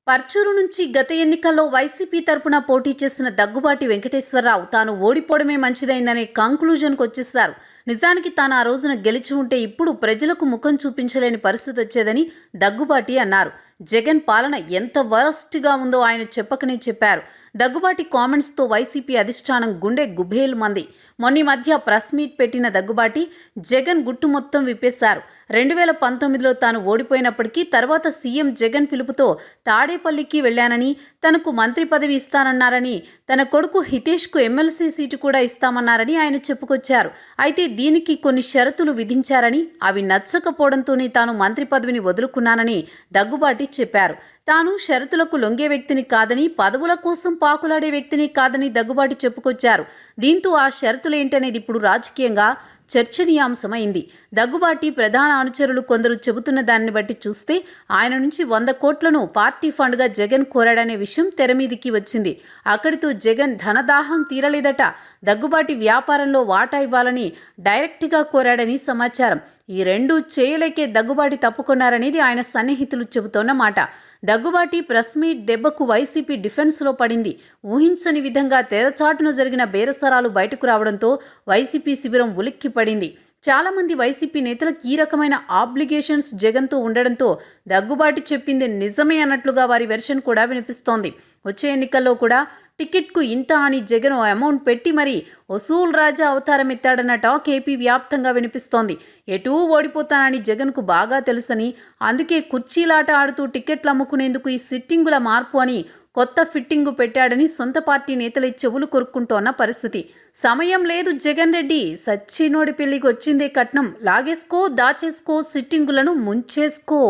పర్చూరు నుంచి గత ఎన్నికల్లో వైసీపీ తరపున పోటీ చేసిన దగ్గుబాటి వెంకటేశ్వరరావు తాను ఓడిపోవడమే మంచిదైందనే కంక్లూజన్కు వచ్చేశారు. నిజానికి తాను ఆ రోజున గెలిచి ఉంటే ఇప్పుడు ప్రజలకు ముఖం చూపించలేని పరిస్థితి వచ్చేదని దగ్గుబాటి అన్నారు. జగన్ పాలన ఎంత వరస్ట్గా ఉందో ఆయన చెప్పకనే చెప్పారు. దగ్గుబాటి కామెంట్స్తో వైసీపీ అధిష్టానం గుండె గుబేల్ మంది. మొన్న మధ్య ప్రెస్ మీట్ పెట్టిన దగ్గుబాటి జగన్ గుట్టు మొత్తం విప్పేశారు. 2019లో తాను ఓడిపోయినప్పటికీ తర్వాత సీఎం జగన్ పిలుపుతో తాడేపల్లికి వెళ్లానని, తనకు మంత్రి పదవి ఇస్తానన్నారని, తన కొడుకు హితేష్కు ఎమ్మెల్సీ సీటు కూడా ఇస్తామన్నారని ఆయన చెప్పుకొచ్చారు. అయితే దీనికి కొన్ని షరతులు విధించారని, అవి నచ్చకపోవడంతోనే తాను మంత్రి పదవిని వదులుకున్నానని దగ్గుబాటి చెప్పారు. తాను షరతులకు లొంగే వ్యక్తిని కాదని, పదవుల కోసం పాకులాడే వ్యక్తిని కాదని దగ్గుబాటి చెప్పుకొచ్చారు. దీంతో ఆ షరతులేంటనేది ఇప్పుడు రాజకీయంగా చర్చనీయాంశమైంది. దగ్గుబాటి ప్రధాన అనుచరులు కొందరు చెబుతున్న దాన్ని బట్టి చూస్తే ఆయన నుంచి 100 కోట్లను పార్టీ ఫండ్గా జగన్ కోరాడనే విషయం తెరమీదికి వచ్చింది. అక్కడితో జగన్ ధనదాహం తీరలేదట. దగ్గుబాటి వ్యాపారంలో వాటా ఇవ్వాలని డైరెక్ట్గా కోరాడని సమాచారం. ఈ రెండూ చేయలేకే దగ్గుబాటి తప్పుకొన్నారనేది ఆయన సన్నిహితులు చెబుతోన్నమాట. దగ్గుబాటి ప్రెస్ మీట్ దెబ్బకు వైసీపీ డిఫెన్స్లో పడింది. ఊహించని విధంగా తెరచాటున జరిగిన బేరసరాలు బయటకు రావడంతో వైసీపీ శిబిరం ఉలిక్కి పడింది. చాలామంది వైసీపీ నేతలకు ఈ రకమైన ఆబ్లిగేషన్స్ జగన్తో ఉండడంతో దగ్గుబాటి చెప్పింది నిజమే అన్నట్లుగా వారి వెర్షన్ కూడా వినిపిస్తోంది. వచ్చే ఎన్నికల్లో కూడా టికెట్కు ఇంత అని జగన్ అమౌంట్ పెట్టి మరీ వసూల్ రాజా అవతారం ఎత్తాడన్న టాక్ ఏపీ వ్యాప్తంగా వినిపిస్తోంది. ఎటూ ఓడిపోతానని జగన్కు బాగా తెలుసని, అందుకే కుర్చీలాట ఆడుతూ టికెట్లు అమ్ముకునేందుకు ఈ సిట్టింగుల మార్పు అని కొత్త ఫిట్టింగు పెట్టాడని సొంత పార్టీ నేతలే చెవులు కొరుక్కుంటోన్న పరిస్థితి. సమయం లేదు జగన్ రెడ్డి, సచ్చినోడి పెళ్లికి వచ్చిందే కట్నం, లాగేసుకో దాచేసుకో సిట్టింగులను ముంచేసుకో.